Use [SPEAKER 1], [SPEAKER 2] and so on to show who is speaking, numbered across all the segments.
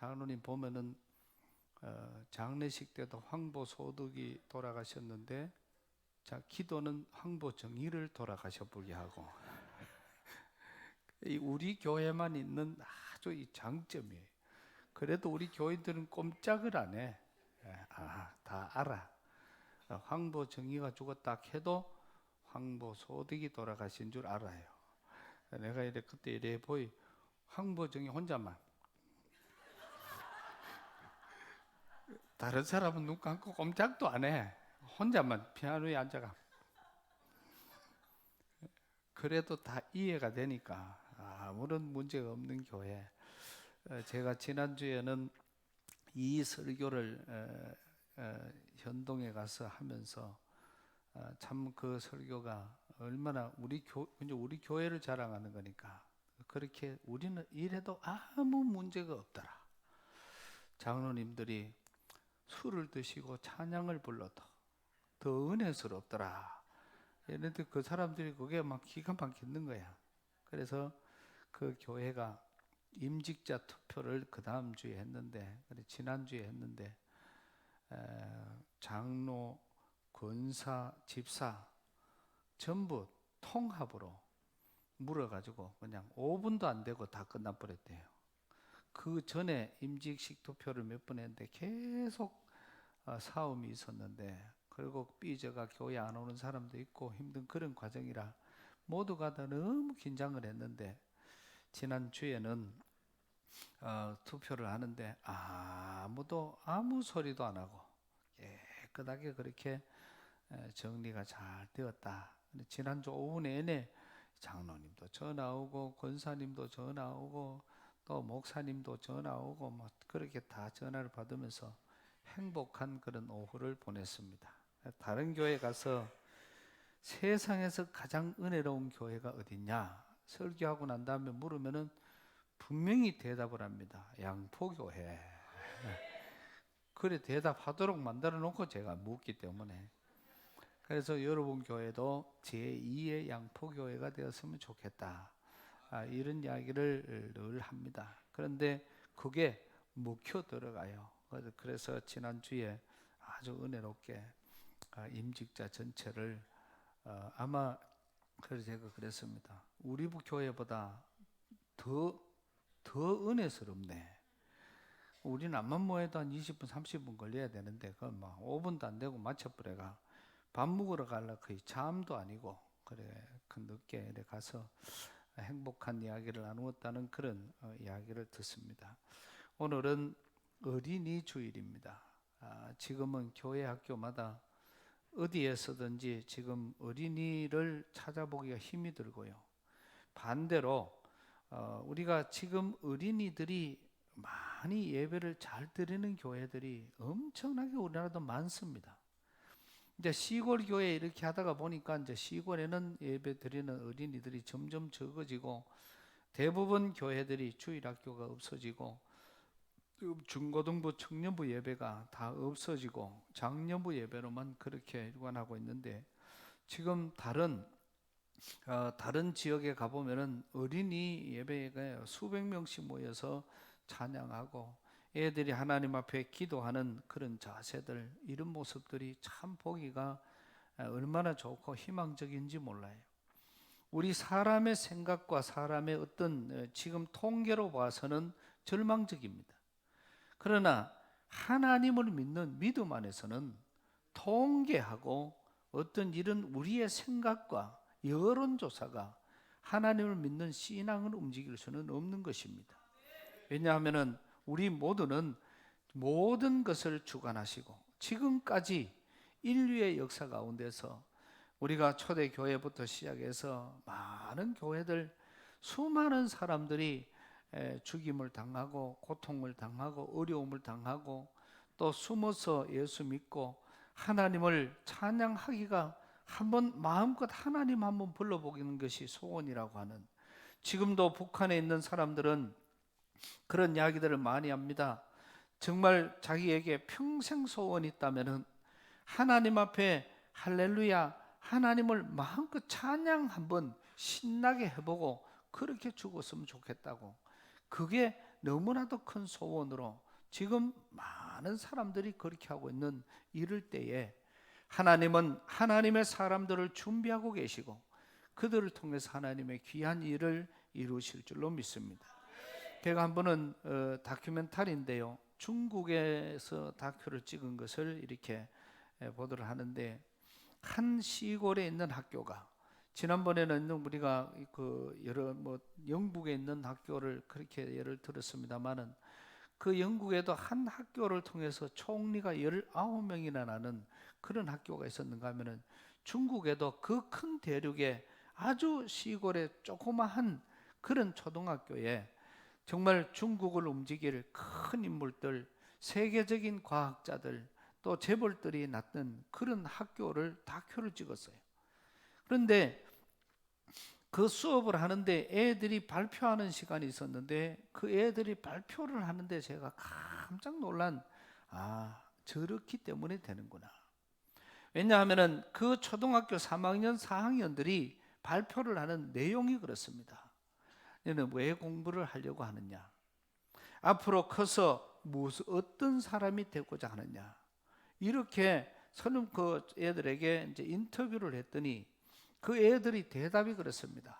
[SPEAKER 1] 장로님 보면은 장례식 때도 황보 소득이 돌아가셨는데, 자, 기도는 황보 정의를 돌아가셔 보게 하고 우리 교회만 있는 아주 이 장점이에요. 그래도 우리 교인들은 꼼짝을 안 해. 다 알아. 황보 정의가 죽었다 해도 황보 소득이 돌아가신 줄 알아요. 내가 그때 이래 보이 황보 정의 혼자만, 다른 사람은 눈 감고 꼼짝도 안 해. 혼자만 피아노에 앉아가. 그래도 다 이해가 되니까 아무런 문제가 없는 교회. 제가 지난주에는 이 설교를 현동에 가서 하면서 참 그 설교가 얼마나 우리 교회를 자랑하는 거니까, 그렇게 우리는 이래도 아무 문제가 없더라. 장로님들이 술을 드시고 찬양을 불러도 더 은혜스럽더라. 얘네들 그 사람들이 그게 막 기가 막히는 거야. 그래서 그 교회가 임직자 투표를 그 다음 주에 했는데, 지난주에 했는데, 장로, 권사, 집사 전부 통합으로 물어가지고 그냥 5분도 안 되고 다 끝나버렸대요. 그 전에 임직식 투표를 몇 번 했는데 계속 싸움이 있었는데, 결국 삐져가 교회 안 오는 사람도 있고 힘든 그런 과정이라 모두가 다 너무 긴장을 했는데, 지난주에는 투표를 하는데 아무도 아무 소리도 안 하고 깨끗하게 그렇게 정리가 잘 되었다. 지난주 오후 내내 장로님도 전화 오고 권사님도 전화 오고 또 목사님도 전화 오고 뭐 그렇게 다 전화를 받으면서 행복한 그런 오후를 보냈습니다. 다른 교회 가서 세상에서 가장 은혜로운 교회가 어디냐 설교하고 난 다음에 물으면은 분명히 대답을 합니다. 양포교회. 그래 대답하도록 만들어 놓고 제가 묻기 때문에. 그래서 여러분 교회도 제2의 양포교회가 되었으면 좋겠다. 이런 이야기를 늘 합니다. 그런데 그게 묵혀 들어가요. 그래서 지난주에 아주 은혜롭게 임직자 전체를 아마 그래서 제가 그랬습니다. 우리 교회보다 더 은혜스럽네. 우리는 암만 모여도 한 20분 30분 걸려야 되는데 그건 막 5분도 안 되고 맞춰버려가 밥 먹으러 가려고 거의 잠도 아니고 그래 그 늦게 가서 행복한 이야기를 나누었다는 그런 이야기를 듣습니다. 오늘은 어린이 주일입니다. 지금은 교회 학교마다 어디에서든지 지금 어린이를 찾아보기가 힘이 들고요. 반대로 우리가 지금 어린이들이 많이 예배를 잘 드리는 교회들이 엄청나게 우리나라도 많습니다. 이제 시골 교회 이렇게 하다가 보니까 이제 시골에는 예배 드리는 어린이들이 점점 적어지고 대부분 교회들이 주일학교가 없어지고 중고등부 청년부 예배가 다 없어지고 장년부 예배로만 그렇게 일관하고 있는데, 지금 다른 지역에 가보면은 어린이 예배가 수백 명씩 모여서 찬양하고 애들이 하나님 앞에 기도하는 그런 자세들, 이런 모습들이 참 보기가 얼마나 좋고 희망적인지 몰라요. 우리 사람의 생각과 사람의 어떤 지금 통계로 봐서는 절망적입니다. 그러나 하나님을 믿는 믿음 안에서는 통계하고 어떤 이런 우리의 생각과 여론조사가 하나님을 믿는 신앙을 움직일 수는 없는 것입니다. 왜냐하면 우리 모두는 모든 것을 주관하시고 지금까지 인류의 역사 가운데서 우리가 초대교회부터 시작해서 많은 교회들, 수많은 사람들이 죽임을 당하고 고통을 당하고 어려움을 당하고 또 숨어서 예수 믿고 하나님을 찬양하기가 한번 마음껏 하나님 한번 불러보기는 것이 소원이라고 하는, 지금도 북한에 있는 사람들은 그런 이야기들을 많이 합니다. 정말 자기에게 평생 소원이 있다면 하나님 앞에 할렐루야 하나님을 마음껏 찬양 한번 신나게 해보고 그렇게 죽었으면 좋겠다고. 그게 너무나도 큰 소원으로 지금 많은 사람들이 그렇게 하고 있는 이럴 때에 하나님은 하나님의 사람들을 준비하고 계시고 그들을 통해서 하나님의 귀한 일을 이루실 줄로 믿습니다. 제가 한 번은 다큐멘터리인데요, 중국에서 다큐를 찍은 것을 이렇게 보도를 하는데, 한 시골에 있는 학교가, 지난번에는 우리가 그 여러 영국에 있는 학교를 그렇게 예를 들었습니다만은, 그 영국에도 한 학교를 통해서 총리가 19명이나 나는 그런 학교가 있었는가 하면은, 중국에도 그 큰 대륙에 아주 시골의 조그마한 그런 초등학교에 정말 중국을 움직일 큰 인물들, 세계적인 과학자들, 또 재벌들이 낳는 그런 학교를 다큐를 찍었어요. 그런데 그 수업을 하는데 애들이 발표하는 시간이 있었는데, 그 애들이 발표를 하는데 제가 깜짝 놀란, 저렇기 때문에 되는구나. 왜냐하면 그 초등학교 3학년 4학년들이 발표를 하는 내용이 그렇습니다. 너는 왜 공부를 하려고 하느냐? 앞으로 커서 어떤 사람이 되고자 하느냐? 이렇게 서는 그 애들에게 이제 인터뷰를 했더니 그 애들이 대답이 그렇습니다.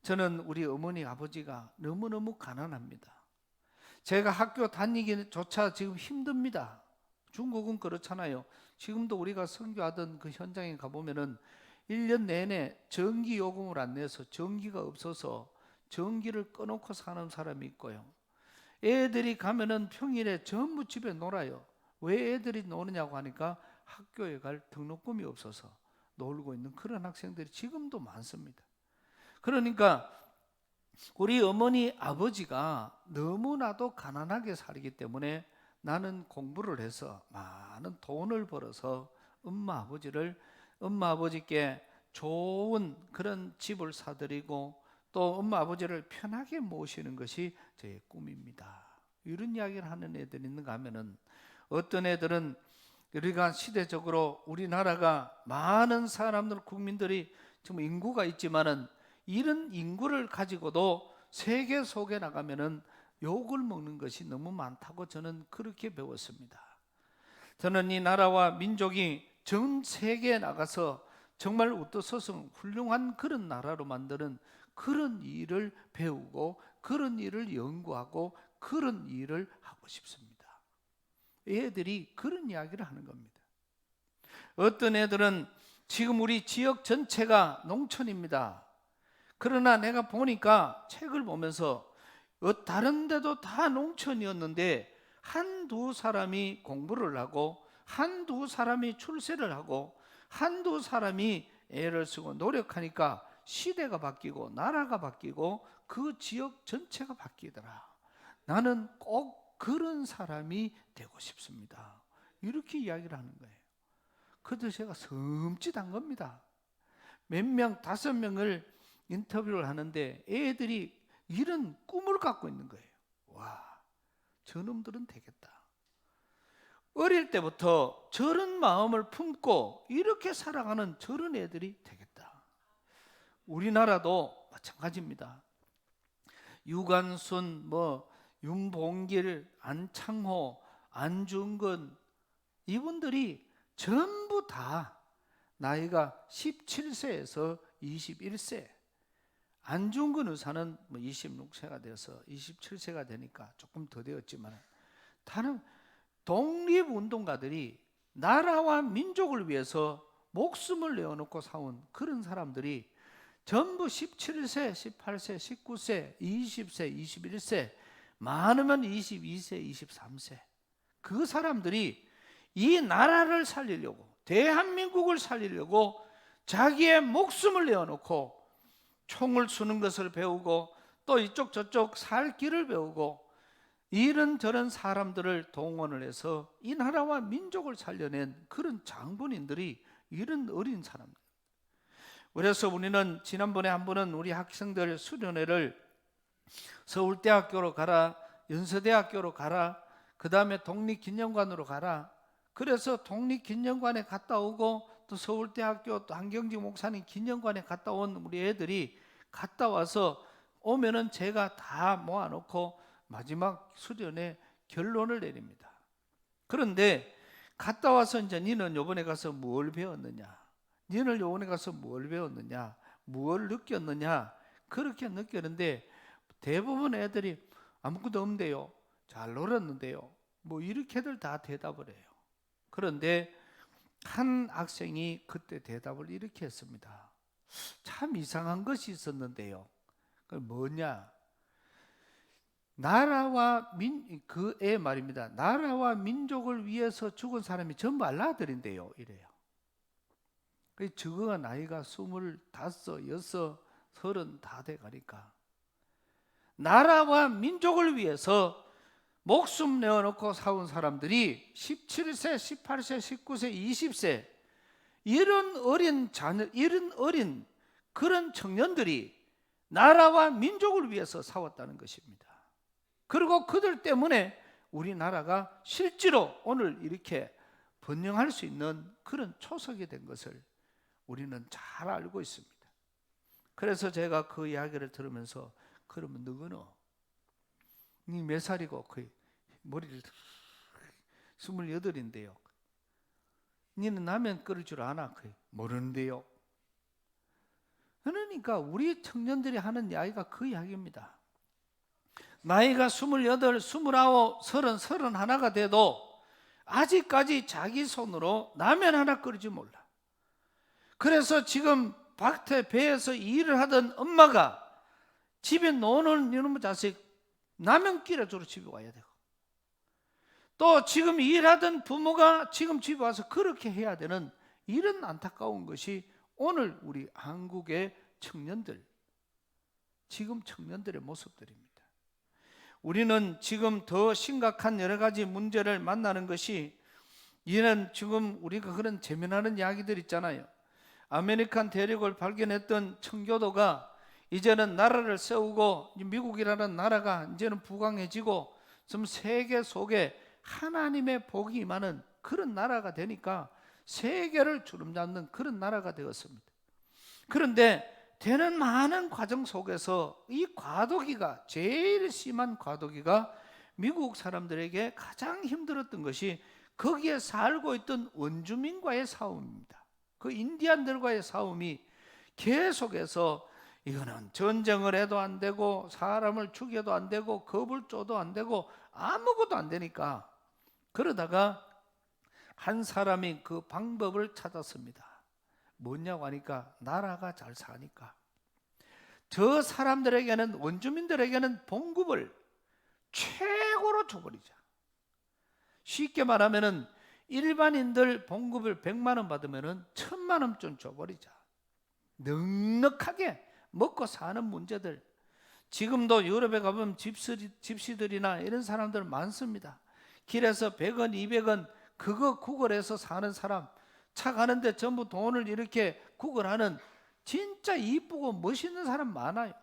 [SPEAKER 1] 저는 우리 어머니 아버지가 너무너무 가난합니다. 제가 학교 다니기조차 지금 힘듭니다. 중국은 그렇잖아요. 지금도 우리가 선교하던 그 현장에 가보면은 1년 내내 전기 요금을 안 내서 전기가 없어서 전기를 꺼놓고 사는 사람이 있고요. 애들이 가면은 평일에 전부 집에 놀아요. 왜 애들이 노느냐고 하니까 학교에 갈 등록금이 없어서 놀고 있는 그런 학생들이 지금도 많습니다. 그러니까 우리 어머니 아버지가 너무나도 가난하게 살기 때문에 나는 공부를 해서 많은 돈을 벌어서 엄마 아버지께 좋은 그런 집을 사드리고 또 엄마 아버지를 편하게 모시는 것이 제 꿈입니다. 이런 이야기를 하는 애들이 있는가 하면은, 어떤 애들은 우리가 시대적으로 우리나라가 많은 사람들, 국민들이 지금 인구가 있지만은 이런 인구를 가지고도 세계 속에 나가면은 욕을 먹는 것이 너무 많다고 저는 그렇게 배웠습니다. 저는 이 나라와 민족이 전 세계에 나가서 정말 우떠서서 훌륭한 그런 나라로 만드는 그런 일을 배우고 그런 일을 연구하고 그런 일을 하고 싶습니다. 애들이 그런 이야기를 하는 겁니다. 어떤 애들은 지금 우리 지역 전체가 농촌입니다. 그러나 내가 보니까 책을 보면서 다른 데도 다 농촌이었는데 한두 사람이 공부를 하고 한두 사람이 출세를 하고 한두 사람이 애를 쓰고 노력하니까 시대가 바뀌고 나라가 바뀌고 그 지역 전체가 바뀌더라. 나는 꼭 그런 사람이 되고 싶습니다. 이렇게 이야기를 하는 거예요. 그래서 제가 섬찟한 겁니다. 몇 명, 5명을 인터뷰를 하는데 애들이 이런 꿈을 갖고 있는 거예요. 와, 저놈들은 되겠다. 어릴 때부터 저런 마음을 품고 이렇게 살아가는 저런 애들이 되겠다. 우리나라도 마찬가지입니다. 유관순, 윤봉길, 안창호, 안중근, 이분들이 전부 다 나이가 17세에서 21세. 안중근 의사는 26세가 돼서 27세가 되니까 조금 더 되었지만, 다른 독립운동가들이 나라와 민족을 위해서 목숨을 내어놓고 싸운 그런 사람들이 전부 17세, 18세, 19세, 20세, 21세, 많으면 22세, 23세. 그 사람들이 이 나라를 살리려고, 대한민국을 살리려고 자기의 목숨을 내어놓고 총을 쏘는 것을 배우고 또 이쪽 저쪽 살 길을 배우고 이런저런 사람들을 동원을 해서 이 나라와 민족을 살려낸 그런 장본인들이 이런 어린 사람들. 그래서 우리는 지난번에 한 번은 우리 학생들 수련회를 서울대학교로 가라, 연세대학교로 가라, 그 다음에 독립기념관으로 가라. 그래서 독립기념관에 갔다 오고 또 서울대학교 또 한경직 목사님 기념관에 갔다 온 우리 애들이 갔다 와서 오면은 제가 다 모아놓고 마지막 수련의 결론을 내립니다. 그런데 갔다 와서 이제 니는 요번에 가서 뭘 배웠느냐? 니는 요번에 가서 뭘 배웠느냐? 뭘 느꼈느냐? 그렇게 느꼈는데 대부분 애들이 아무것도 없는데요. 잘 놀았는데요. 뭐 이렇게들 다 대답을 해요. 그런데 한 학생이 그때 대답을 이렇게 했습니다. 참 이상한 것이 있었는데요. 그 뭐냐? 그애 말입니다. 나라와 민족을 위해서 죽은 사람이 전부 알라들인데요. 이래요. 저거가 나이가 25, 6, 30 다 돼가니까 나라와 민족을 위해서 목숨 내어놓고 싸운 사람들이 17세, 18세, 19세, 20세 이런 어린 그런 청년들이 나라와 민족을 위해서 싸웠다는 것입니다. 그리고 그들 때문에 우리나라가 실제로 오늘 이렇게 번영할 수 있는 그런 초석이 된 것을 우리는 잘 알고 있습니다. 그래서 제가 그 이야기를 들으면서 그러면 너는 니 몇 살이고 그 머리를 28인데요. 니는 라면 끓일 줄 아나? 모르는데요. 그러니까 우리 청년들이 하는 이야기가 그 이야기입니다. 나이가 28, 29, 30, 31가 돼도 아직까지 자기 손으로 라면 하나 끓이지 몰라. 그래서 지금 밭에 배에서 일을 하던 엄마가 집에 노는 이놈의 자식 라면 끓여주러 집에 와야 되고, 또 지금 일하던 부모가 지금 집에 와서 그렇게 해야 되는 이런 안타까운 것이 오늘 우리 한국의 청년들, 지금 청년들의 모습들입니다. 우리는 지금 더 심각한 여러 가지 문제를 만나는 것이, 이는 지금 우리가 그런 재미나는 이야기들 있잖아요. 아메리칸 대륙을 발견했던 청교도가 이제는 나라를 세우고 미국이라는 나라가 이제는 부강해지고 좀 세계 속에 하나님의 복이 임하는 그런 나라가 되니까 세계를 주름잡는 그런 나라가 되었습니다. 그런데 되는 많은 과정 속에서 이 과도기가, 제일 심한 과도기가 미국 사람들에게 가장 힘들었던 것이 거기에 살고 있던 원주민과의 싸움입니다. 그 인디안들과의 싸움이 계속해서, 이거는 전쟁을 해도 안 되고 사람을 죽여도 안 되고 겁을 줘도 안 되고 아무것도 안 되니까, 그러다가 한 사람이 그 방법을 찾았습니다. 뭐냐고 하니까 나라가 잘 사니까 저 사람들에게는, 원주민들에게는 봉급을 최고로 줘버리자. 쉽게 말하면은 일반인들 봉급을 100만 원 받으면은 1000만 원쯤 줘버리자. 넉넉하게 먹고 사는 문제들, 지금도 유럽에 가보면 집시들이나 이런 사람들 많습니다. 길에서 100원, 200원 그거 구걸해서 사는 사람, 차 가는데 전부 돈을 이렇게 구걸하는 진짜 이쁘고 멋있는 사람 많아요.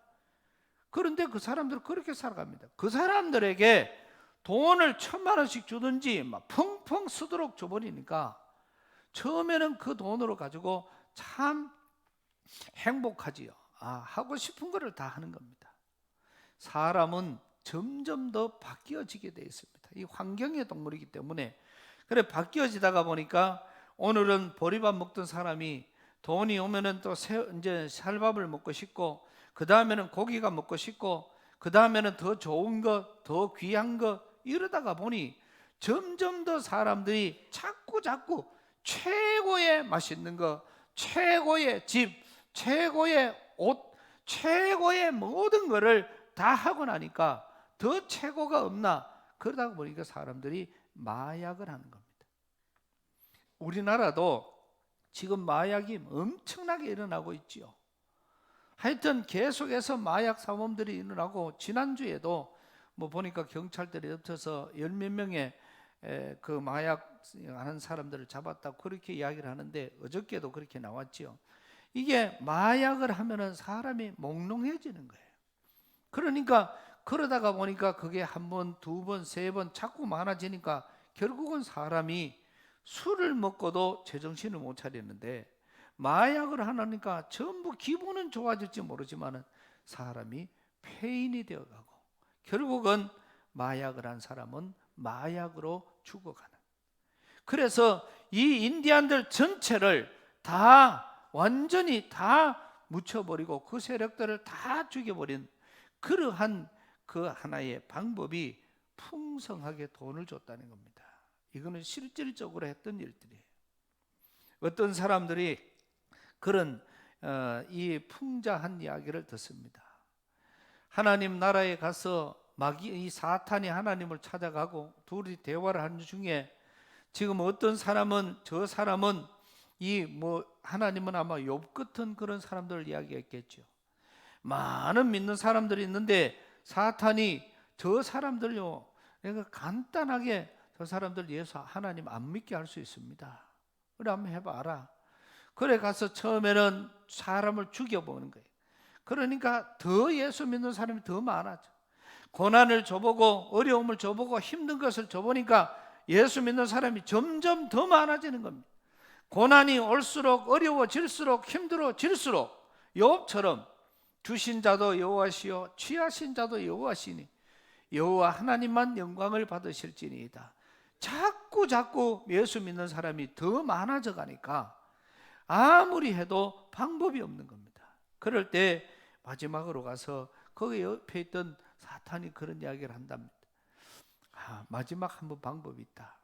[SPEAKER 1] 그런데 그 사람들은 그렇게 살아갑니다. 그 사람들에게 돈을 1000만 원씩 주든지 막 펑펑 쓰도록 줘버리니까 처음에는 그 돈으로 가지고 참 행복하지요. 하고 싶은 거를 다 하는 겁니다. 사람은 점점 더 바뀌어지게 되어 있습니다. 이 환경의 동물이기 때문에. 그래 바뀌어지다가 보니까 오늘은 보리밥 먹던 사람이 돈이 오면은 또 이제 쌀밥을 먹고 싶고, 그 다음에는 고기가 먹고 싶고, 그 다음에는 더 좋은 거, 더 귀한 거, 이러다가 보니 점점 더 사람들이 자꾸 최고의 맛있는 거, 최고의 집, 최고의 옷, 최고의 모든 거를 다 하고 나니까 더 최고가 없나? 그러다 보니까 사람들이 마약을 하는 겁니다. 우리나라도 지금 마약이 엄청나게 일어나고 있지요. 하여튼 계속해서 마약 사범들이 일어나고, 지난주에도 뭐 보니까 경찰들이 엎쳐서 10몇 명의 그 마약 하는 사람들을 잡았다고 그렇게 이야기를 하는데, 어저께도 그렇게 나왔지요. 이게 마약을 하면은 사람이 몽롱해지는 거예요. 그러니까 그러다가 보니까 그게 한 번, 두 번, 세 번 자꾸 많아지니까 결국은 사람이 술을 먹고도 제정신을 못 차리는데, 마약을 하니까 전부 기분은 좋아질지 모르지만 사람이 폐인이 되어가고 결국은 마약을 한 사람은 마약으로 죽어가는. 그래서 이 인디안들 전체를 다 완전히 다 묻혀버리고 그 세력들을 다 죽여버린 그러한 그 하나의 방법이 풍성하게 돈을 줬다는 겁니다. 이거는 실질적으로 했던 일들이에요. 어떤 사람들이 그런 이 풍자한 이야기를 듣습니다. 하나님 나라에 가서 이 사탄이 하나님을 찾아가고 둘이 대화를 하는 중에 지금 어떤 사람은 저 사람은 하나님은 아마 욥 같은 그런 사람들을 이야기했겠죠. 많은 믿는 사람들이 있는데 사탄이 저 사람들요, 내가 간단하게 저 사람들 예수 하나님 안 믿게 할 수 있습니다. 그래 한번 해봐라. 그래 가서 처음에는 사람을 죽여보는 거예요. 그러니까 더 예수 믿는 사람이 더 많아져. 고난을 줘보고 어려움을 줘보고 힘든 것을 줘보니까 예수 믿는 사람이 점점 더 많아지는 겁니다. 고난이 올수록 어려워질수록 힘들어질수록 욥처럼 주신 자도 여호와시요 취하신 자도 여호와시니 여호와 하나님만 영광을 받으실지니이다. 자꾸 예수 믿는 사람이 더 많아져 가니까 아무리 해도 방법이 없는 겁니다. 그럴 때 마지막으로 가서 거기 옆에 있던 사탄이 그런 이야기를 한답니다. 마지막 한 번 방법이 있다.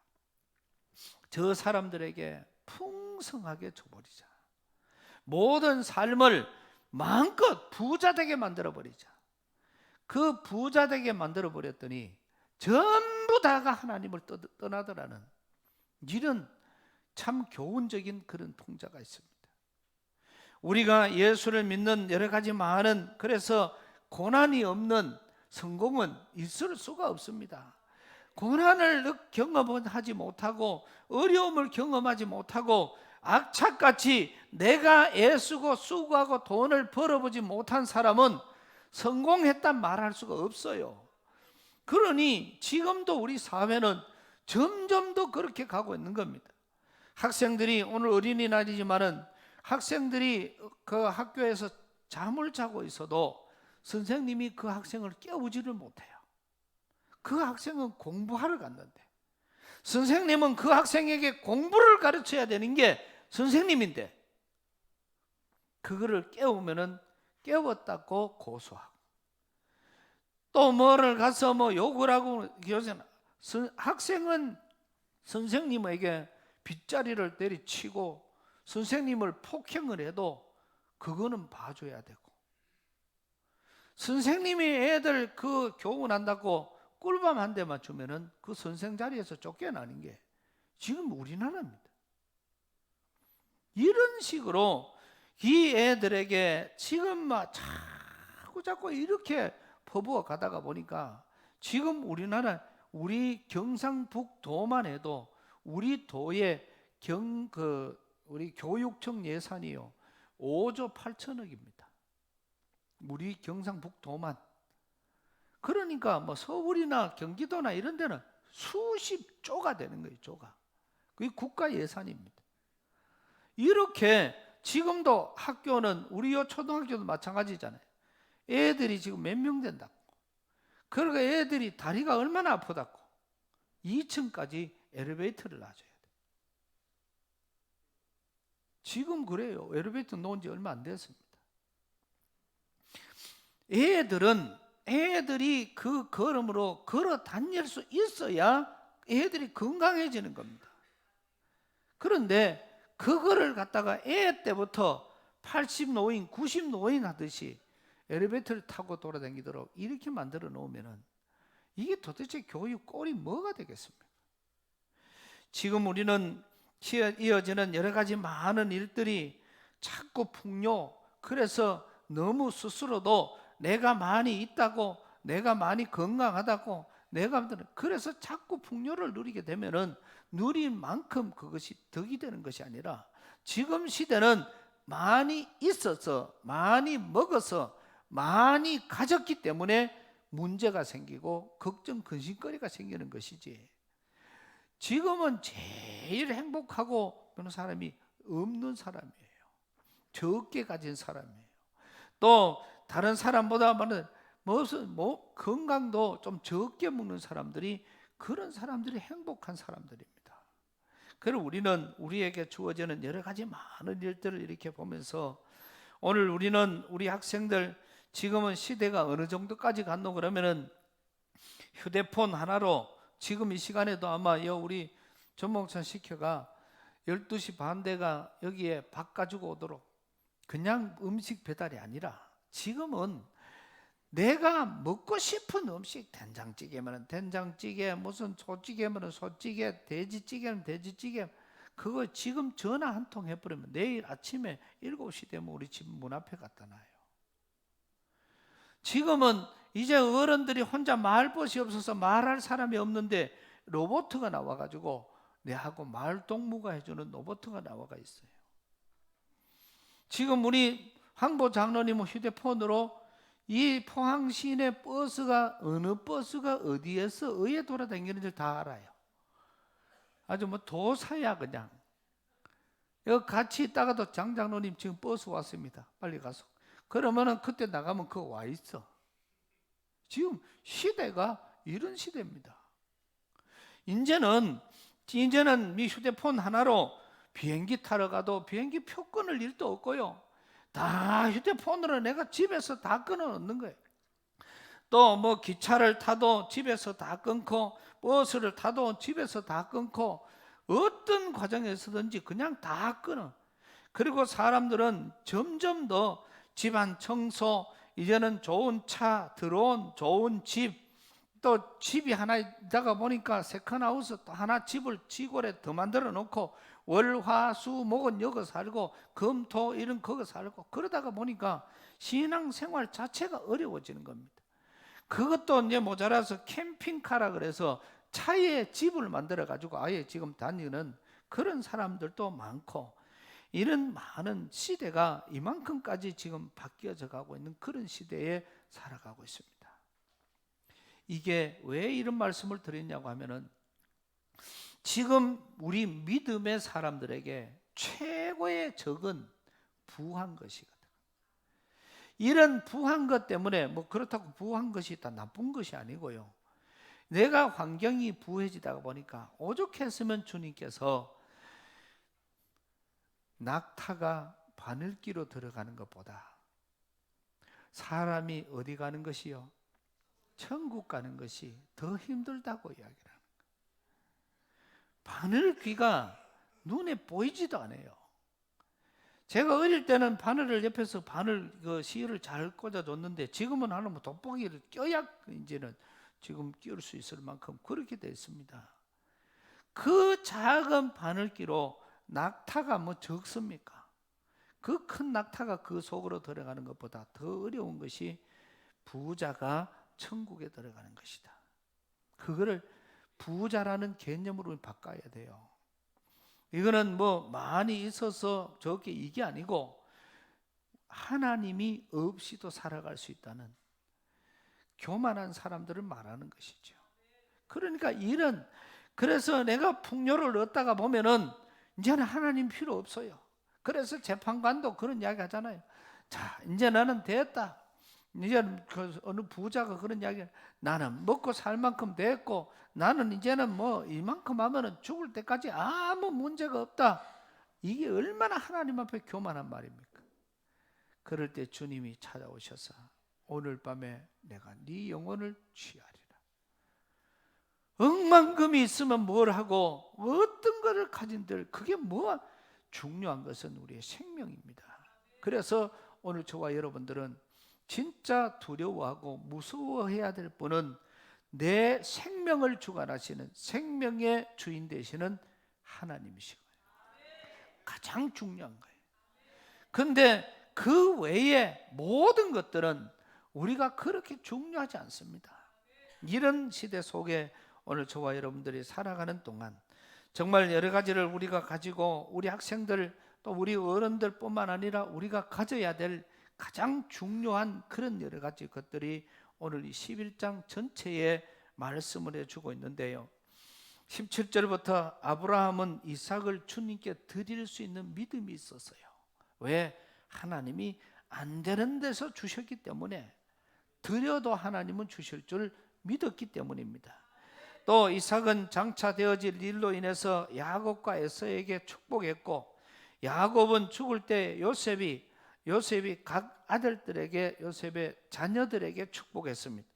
[SPEAKER 1] 저 사람들에게 풍성하게 줘버리자. 모든 삶을 마음껏 부자되게 만들어버리자. 그 부자되게 만들어버렸더니 전부 다가 하나님을 떠나더라는 이런 참 교훈적인 그런 통자가 있습니다. 우리가 예수를 믿는 여러 가지 많은, 그래서 고난이 없는 성공은 있을 수가 없습니다. 고난을 경험하지 못하고 어려움을 경험하지 못하고 악착같이 내가 애쓰고 수고하고 돈을 벌어보지 못한 사람은 성공했단 말할 수가 없어요. 그러니 지금도 우리 사회는 점점 더 그렇게 가고 있는 겁니다. 학생들이 오늘 어린이날이지만은 학생들이 그 학교에서 잠을 자고 있어도 선생님이 그 학생을 깨우지를 못해요. 그 학생은 공부하러 갔는데 선생님은 그 학생에게 공부를 가르쳐야 되는 게 선생님인데 그거를 깨우면은 깨웠다고 고소하고 또 뭐를 가서 욕을 하고 학생은 선생님에게 빗자리를 때리치고 선생님을 폭행을 해도 그거는 봐줘야 되고 선생님이 애들 그 교훈한다고 꿀밤 한 대만 주면은 그 선생 자리에서 쫓겨나는 게 지금 우리나라입니다. 이런 식으로 이 애들에게 지금 자꾸 이렇게 퍼부어 가다가 보니까 지금 우리나라 우리 경상북도만 해도 우리 도의 우리 교육청 예산이요 5조 8천억입니다. 우리 경상북도만. 그러니까 서울이나 경기도나 이런 데는 수십 조가 되는 거예요. 조가. 그게 국가 예산입니다. 이렇게 지금도 학교는 우리 초등학교도 마찬가지잖아요. 애들이 지금 몇 명 된다고. 그러니까 애들이 다리가 얼마나 아프다고 2층까지 엘리베이터를 놔줘야 돼. 지금 그래요. 엘리베이터 놓은 지 얼마 안 됐습니다. 애들이 그 걸음으로 걸어 다닐 수 있어야 애들이 건강해지는 겁니다. 그런데 그거를 갖다가 애 때부터 80노인, 90노인 하듯이 엘리베이터를 타고 돌아다니도록 이렇게 만들어 놓으면은 이게 도대체 교육 꼴이 뭐가 되겠습니까? 지금 우리는 이어지는 여러 가지 많은 일들이 자꾸 풍요, 그래서 너무 스스로도 내가 많이 있다고, 내가 많이 건강하다고, 그래서 자꾸 풍요를 누리게 되면은 누린 만큼 그것이 덕이 되는 것이 아니라 지금 시대는 많이 있어서, 많이 먹어서, 많이 가졌기 때문에 문제가 생기고 걱정, 근심거리가 생기는 것이지. 지금은 제일 행복하고 그런 사람이 없는 사람이에요. 적게 가진 사람이에요. 또 다른 사람보다 무슨 건강도 좀 적게 먹는 사람들이 그런 사람들이 행복한 사람들입니다. 그리고 우리는 우리에게 주어지는 여러 가지 많은 일들을 이렇게 보면서 오늘 우리는 우리 학생들 지금은 시대가 어느 정도까지 갔노 그러면은 휴대폰 하나로 지금 이 시간에도 아마 우리 전목찬 시켜가 12시 반대가 여기에 밥 가지고 오도록 그냥 음식 배달이 아니라 지금은 내가 먹고 싶은 음식, 된장찌개면 된장찌개, 무슨 소찌개면 소찌개, 돼지찌개면 돼지찌개, 그거 지금 전화 한 통 해버리면 내일 아침에 7시 되면 우리 집 문 앞에 갖다 놔요. 지금은 이제 어른들이 혼자 말벗이 없어서 말할 사람이 없는데 로봇가 나와가지고 내하고 말동무가 해주는 로봇가 나와가 있어요. 지금 우리 황보 장로님은 휴대폰으로 이 포항 시내 버스가 어느 버스가 어디에서 어디에 돌아다니는지 다 알아요. 아주 뭐 도사야 그냥. 여기 같이 있다가도 장 장로님 지금 버스 왔습니다. 빨리 가서. 그러면은 그때 나가면 그거 와 있어. 지금 시대가 이런 시대입니다. 이제는 이 휴대폰 하나로 비행기 타러 가도 비행기 표 끊을 일도 없고요. 다 휴대폰으로 내가 집에서 다 끊어 놓는 거예요. 또 뭐 기차를 타도 집에서 다 끊고 버스를 타도 집에서 다 끊고 어떤 과정에서든지 그냥 다 끊어. 그리고 사람들은 점점 더 집안 청소, 이제는 좋은 차, 들어온 좋은 집, 또 집이 하나 있다가 보니까 세컨하우스 또 하나 집을 지골에 더 만들어 놓고 월, 화, 수, 목은 여기 살고 금, 토, 일은 거기 살고 그러다가 보니까 신앙생활 자체가 어려워지는 겁니다. 그것도 이제 모자라서 캠핑카라 그래서 차에 집을 만들어 가지고 아예 지금 다니는 그런 사람들도 많고 이런 많은 시대가 이만큼까지 지금 바뀌어져 가고 있는 그런 시대에 살아가고 있습니다. 이게 왜 이런 말씀을 드렸냐고 하면은 지금 우리 믿음의 사람들에게 최고의 적은 부한 것이거든. 이런 부한 것 때문에 뭐 그렇다고 부한 것이 다 나쁜 것이 아니고요. 내가 환경이 부해지다 보니까 오죽했으면 주님께서 낙타가 바늘기로 들어가는 것보다 사람이 어디 가는 것이요? 천국 가는 것이 더 힘들다고 이야기를 하는 거예요. 바늘귀가 눈에 보이지도 않아요. 제가 어릴 때는 바늘을 옆에서 바늘 실을 잘 꽂아줬는데 지금은 하는 돋보기를 껴야 이제는 지금 끼울 수 있을 만큼 그렇게 됐습니다. 그 작은 바늘기로 낙타가 뭐 적습니까? 그 큰 낙타가 그 속으로 들어가는 것보다 더 어려운 것이 부자가 천국에 들어가는 것이다. 그거를 부자라는 개념으로 바꿔야 돼요. 이거는 뭐 많이 있어서 저게 이게 아니고 하나님이 없이도 살아갈 수 있다는 교만한 사람들을 말하는 것이죠. 그러니까 그래서 내가 풍요를 얻다가 보면은 이제는 하나님 필요 없어요. 그래서 재판관도 그런 이야기 하잖아요. 자, 이제 나는 됐다. 이제 그 어느 부자가 그런 이야기, 나는 먹고 살 만큼 됐고 나는 이제는 뭐 이만큼 하면은 죽을 때까지 아무 문제가 없다. 이게 얼마나 하나님 앞에 교만한 말입니까? 그럴 때 주님이 찾아오셔서 오늘 밤에 내가 네 영혼을 취하리라. 억만금이 있으면 뭘 하고 어떤 것을 가진들 그게 뭐 중요한 것은 우리의 생명입니다. 그래서 오늘 저와 여러분들은 진짜 두려워하고 무서워해야 될 분은 내 생명을 주관하시는 생명의 주인 되시는 하나님이시고요. 가장 중요한 거예요. 그런데 그 외에 모든 것들은 우리가 그렇게 중요하지 않습니다. 이런 시대 속에 오늘 저와 여러분들이 살아가는 동안 정말 여러 가지를 우리가 가지고 우리 학생들 또 우리 어른들 뿐만 아니라 우리가 가져야 될 가장 중요한 그런 여러 가지 것들이 오늘 이 11장 전체에 말씀을 해주고 있는데요. 17절부터 아브라함은 이삭을 주님께 드릴 수 있는 믿음이 있었어요. 왜? 하나님이 안 되는 데서 주셨기 때문에 드려도 하나님은 주실 줄 믿었기 때문입니다. 또 이삭은 장차 되어질 일로 인해서 야곱과 에서에게 축복했고, 야곱은 죽을 때 요셉이 각 아들들에게, 요셉의 자녀들에게 축복했습니다.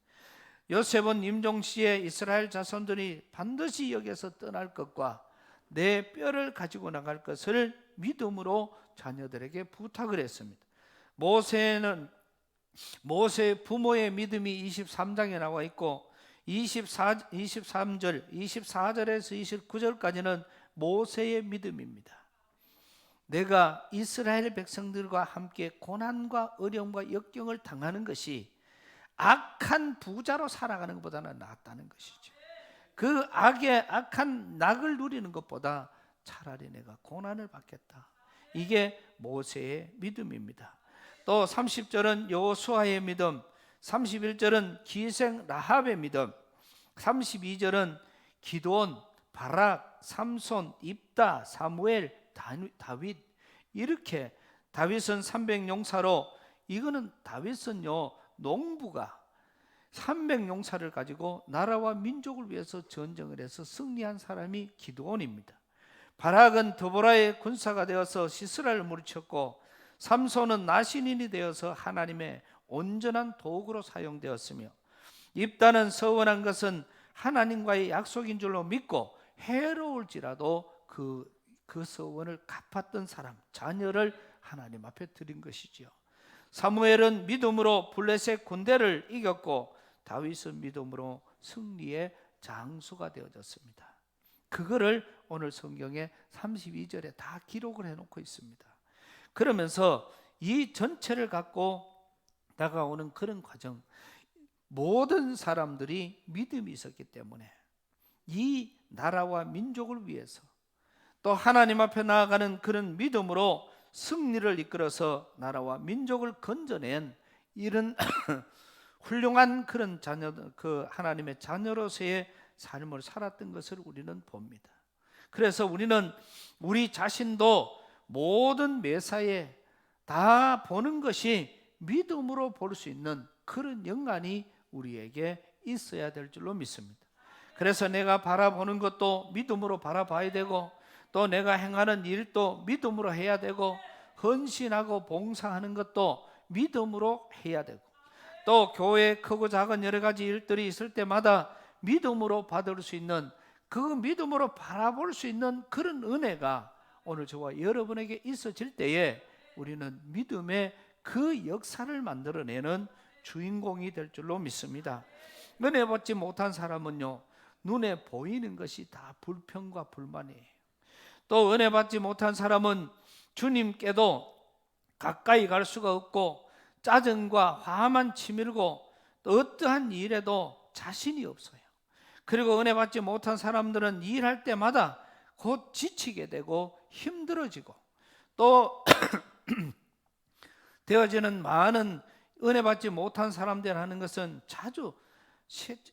[SPEAKER 1] 요셉은 임종시에 이스라엘 자손들이 반드시 여기서 떠날 것과 내 뼈를 가지고 나갈 것을 믿음으로 자녀들에게 부탁을 했습니다. 모세 부모의 믿음이 23장에 나와 있고 24절에서 29절까지는 모세의 믿음입니다. 내가 이스라엘 백성들과 함께 고난과 어려움과 역경을 당하는 것이 악한 부자로 살아가는 것보다는 낫다는 것이죠. 그 악한 낙을 누리는 것보다 차라리 내가 고난을 받겠다. 이게 모세의 믿음입니다. 또 30절은 여호수아의 믿음, 31절은 기생 라합의 믿음, 32절은 기드온, 바락, 삼손, 입다, 사무엘, 다윗. 이렇게 다윗은 300용사로, 이거는 다윗은요 농부가 300용사를 가지고 나라와 민족을 위해서 전쟁을 해서 승리한 사람이 기드온입니다. 바락은 드보라의 군사가 되어서 시스라를 물리쳤고, 삼손은 나신인이 되어서 하나님의 온전한 도구로 사용되었으며, 입다는 서원한 것은 하나님과의 약속인 줄로 믿고 해로울지라도 그 서원을 갚았던 사람, 자녀를 하나님 앞에 드린 것이지요. 사무엘은 믿음으로 블레셋 군대를 이겼고, 다윗은 믿음으로 승리의 장수가 되어졌습니다. 그거를 오늘 성경에 32절에 다 기록을 해놓고 있습니다. 그러면서 이 전체를 갖고 다가오는 그런 과정, 모든 사람들이 믿음이 있었기 때문에 이 나라와 민족을 위해서 또 하나님 앞에 나아가는 그런 믿음으로 승리를 이끌어서 나라와 민족을 건져낸 이런 훌륭한 그런 하나님의 자녀로서의 삶을 살았던 것을 우리는 봅니다. 그래서 우리는 우리 자신도 모든 매사에 다 보는 것이 믿음으로 볼 수 있는 그런 영안이 우리에게 있어야 될 줄로 믿습니다. 그래서 내가 바라보는 것도 믿음으로 바라봐야 되고, 또 내가 행하는 일도 믿음으로 해야 되고, 헌신하고 봉사하는 것도 믿음으로 해야 되고, 또 교회에 크고 작은 여러 가지 일들이 있을 때마다 믿음으로 받을 수 있는, 그 믿음으로 바라볼 수 있는 그런 은혜가 오늘 저와 여러분에게 있어질 때에 우리는 믿음의 그 역사를 만들어내는 주인공이 될 줄로 믿습니다. 은혜 받지 못한 사람은요, 눈에 보이는 것이 다 불평과 불만이에요. 또 은혜 받지 못한 사람은 주님께도 가까이 갈 수가 없고, 짜증과 화만 치밀고, 또 어떠한 일에도 자신이 없어요. 그리고 은혜 받지 못한 사람들은 일할 때마다 곧 지치게 되고 힘들어지고, 또 되어지는 많은 은혜 받지 못한 사람들 하는 것은 자주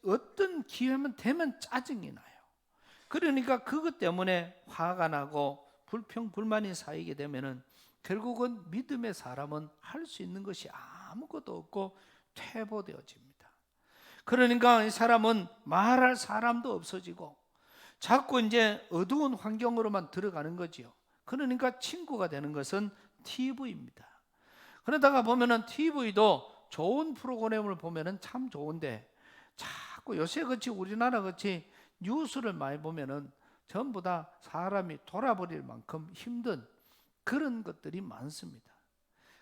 [SPEAKER 1] 어떤 기회만 되면 짜증이 나요. 그러니까 그것 때문에 화가 나고 불평 불만이 쌓이게 되면은 결국은 믿음의 사람은 할 수 있는 것이 아무것도 없고 퇴보되어집니다. 그러니까 이 사람은 말할 사람도 없어지고 자꾸 이제 어두운 환경으로만 들어가는 거지요. 그러니까 친구가 되는 것은 TV입니다. 그러다가 보면은 TV도 좋은 프로그램을 보면은 참 좋은데, 자꾸 요새 같이 우리나라 같이 뉴스를 많이 보면은 전부 다 사람이 돌아버릴 만큼 힘든 그런 것들이 많습니다.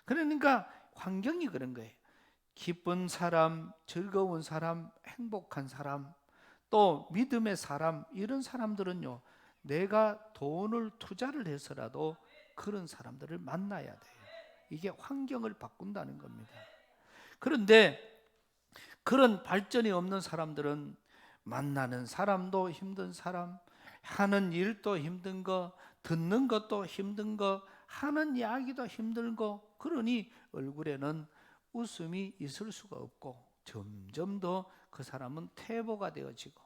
[SPEAKER 1] 그러니까 환경이 그런 거예요. 기쁜 사람, 즐거운 사람, 행복한 사람, 또 믿음의 사람, 이런 사람들은요, 내가 돈을 투자를 해서라도 그런 사람들을 만나야 돼요. 이게 환경을 바꾼다는 겁니다. 그런데 그런 발전이 없는 사람들은 만나는 사람도 힘든 사람, 하는 일도 힘든 거, 듣는 것도 힘든 거, 하는 이야기도 힘든 거, 그러니 얼굴에는 웃음이 있을 수가 없고 점점 더 그 사람은 퇴보가 되어지고,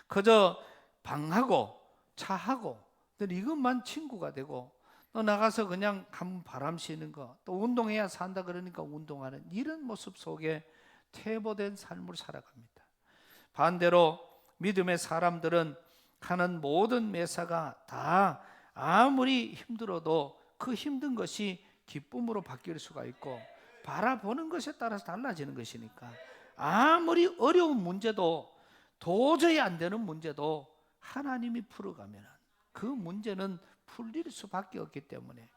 [SPEAKER 1] 그저 방하고 차하고 이것만 친구가 되고, 또 나가서 그냥 한번 바람 쐬는 거, 또 운동해야 산다 그러니까 운동하는 이런 모습 속에 퇴보된 삶을 살아갑니다. 반대로 믿음의 사람들은 하는 모든 매사가 다 아무리 힘들어도 그 힘든 것이 기쁨으로 바뀔 수가 있고, 바라보는 것에 따라서 달라지는 것이니까, 아무리 어려운 문제도, 도저히 안 되는 문제도 하나님이 풀어가면 그 문제는 풀릴 수밖에 없기 때문에,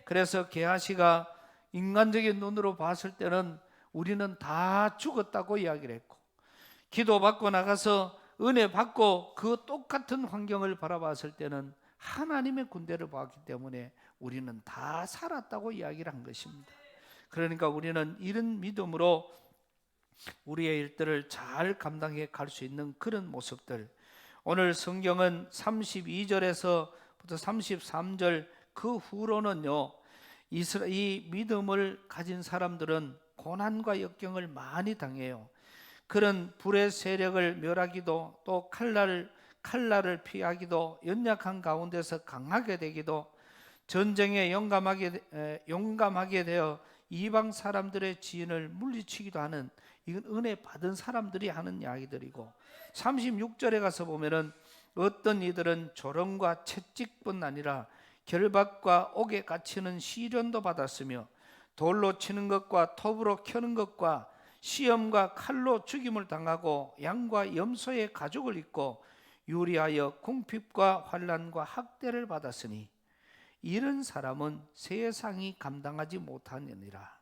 [SPEAKER 1] 그래서 게하시가 인간적인 눈으로 봤을 때는 우리는 다 죽었다고 이야기를 했고, 기도받고 나가서 은혜 받고 그 똑같은 환경을 바라봤을 때는 하나님의 군대를 보았기 때문에 우리는 다 살았다고 이야기를 한 것입니다. 그러니까 우리는 이런 믿음으로 우리의 일들을 잘 감당해 갈 수 있는 그런 모습들, 오늘 성경은 32절에서부터 33절 그 후로는요, 이 믿음을 가진 사람들은 고난과 역경을 많이 당해요. 그런 불의 세력을 멸하기도, 또 칼날을 피하기도, 연약한 가운데서 강하게 되기도, 전쟁에 용감하게 되어 이방 사람들의 지인을 물리치기도 하는, 이건 은혜 받은 사람들이 하는 이야기들이고, 36절에 가서 보면은 어떤 이들은 조롱과 채찍뿐 아니라 결박과 옥에 갇히는 시련도 받았으며, 돌로 치는 것과 톱으로 켜는 것과 시험과 칼로 죽임을 당하고, 양과 염소의 가죽을 입고 유리하여 궁핍과 환난과 학대를 받았으니, 이런 사람은 세상이 감당하지 못하느니라.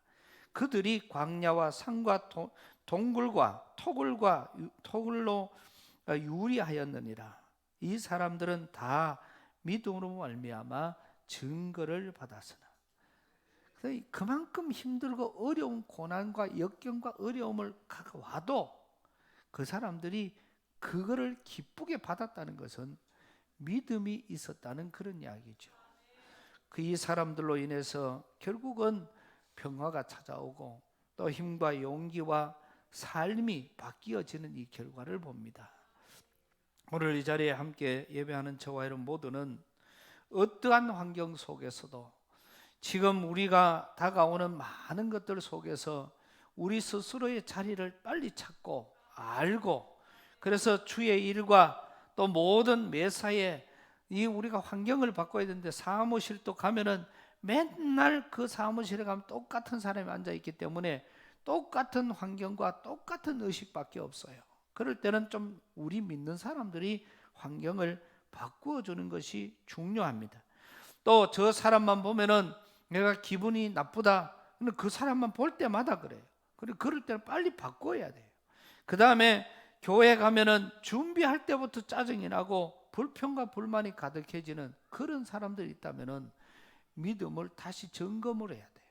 [SPEAKER 1] 그들이 광야와 산과 동굴과 토굴로 유리하였느니라. 이 사람들은 다 믿음으로 말미암아 증거를 받았으나. 그만큼 힘들고 어려운 고난과 역경과 어려움을 와도 그 사람들이 그거를 기쁘게 받았다는 것은 믿음이 있었다는 그런 이야기죠. 이 사람들로 인해서 결국은 평화가 찾아오고, 또 힘과 용기와 삶이 바뀌어지는 이 결과를 봅니다. 오늘 이 자리에 함께 예배하는 저와 여러분 모두는 어떠한 환경 속에서도, 지금 우리가 다가오는 많은 것들 속에서 우리 스스로의 자리를 빨리 찾고 알고, 그래서 주의 일과 또 모든 매사에 이 우리가 환경을 바꿔야 되는데, 사무실도 가면은 맨날 그 사무실에 가면 똑같은 사람이 앉아 있기 때문에 똑같은 환경과 똑같은 의식밖에 없어요. 그럴 때는 좀 우리 믿는 사람들이 환경을 바꾸어 주는 것이 중요합니다. 또 저 사람만 보면은 내가 기분이 나쁘다, 그 사람만 볼 때마다 그래요. 그리고 그럴 때는 빨리 바꿔야 돼요. 그 다음에 교회 가면은 준비할 때부터 짜증이 나고 불평과 불만이 가득해지는 그런 사람들이 있다면은 믿음을 다시 점검을 해야 돼요.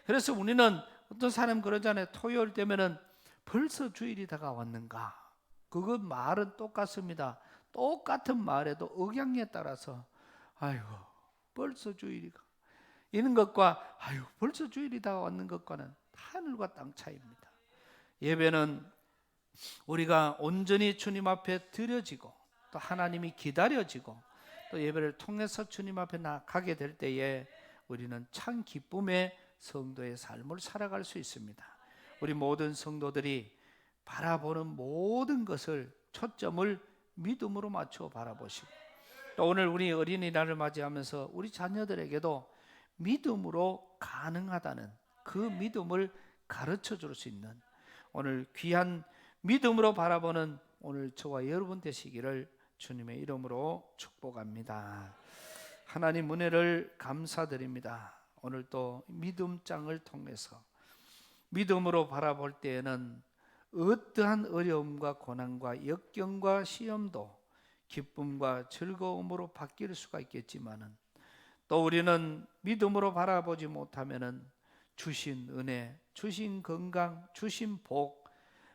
[SPEAKER 1] 그래서 우리는 어떤 사람 그러잖아요. 토요일 되면은 벌써 주일이 다가왔는가? 그거 말은 똑같습니다. 똑같은 말에도 억양에 따라서 아이고 벌써 주일이가 이런 것과 아유 벌써 주일이 다가왔는 것과는 하늘과 땅 차이입니다. 예배는 우리가 온전히 주님 앞에 드려지고, 또 하나님이 기다려지고, 또 예배를 통해서 주님 앞에 나가게 될 때에 우리는 참 기쁨의 성도의 삶을 살아갈 수 있습니다. 우리 모든 성도들이 바라보는 모든 것을 초점을 믿음으로 맞춰 바라보시고, 또 오늘 우리 어린이날을 맞이하면서 우리 자녀들에게도 믿음으로 가능하다는 그 믿음을 가르쳐 줄 수 있는 오늘 귀한 믿음으로 바라보는 오늘 저와 여러분 되시기를 주님의 이름으로 축복합니다. 하나님 은혜를 감사드립니다. 오늘 또 믿음장을 통해서 믿음으로 바라볼 때에는 어떠한 어려움과 고난과 역경과 시험도 기쁨과 즐거움으로 바뀔 수가 있겠지만은, 또 우리는 믿음으로 바라보지 못하면은 주신 은혜, 주신 건강, 주신 복,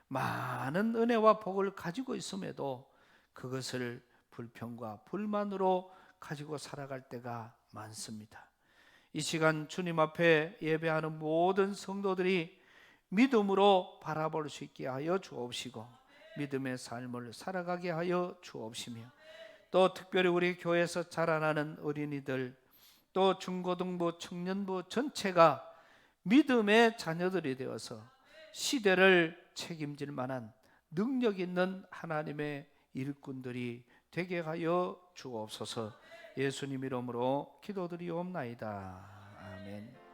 [SPEAKER 1] 많은 은혜와 복을 가지고 있음에도 그것을 불평과 불만으로 가지고 살아갈 때가 많습니다. 이 시간 주님 앞에 예배하는 모든 성도들이 믿음으로 바라볼 수 있게 하여 주옵시고, 믿음의 삶을 살아가게 하여 주옵시며, 또 특별히 우리 교회에서 자라나는 어린이들, 또 중고등부, 청년부 전체가 믿음의 자녀들이 되어서 시대를 책임질 만한 능력 있는 하나님의 일꾼들이 되게 하여 주옵소서. 예수님 이름으로 기도드리옵나이다. 아멘.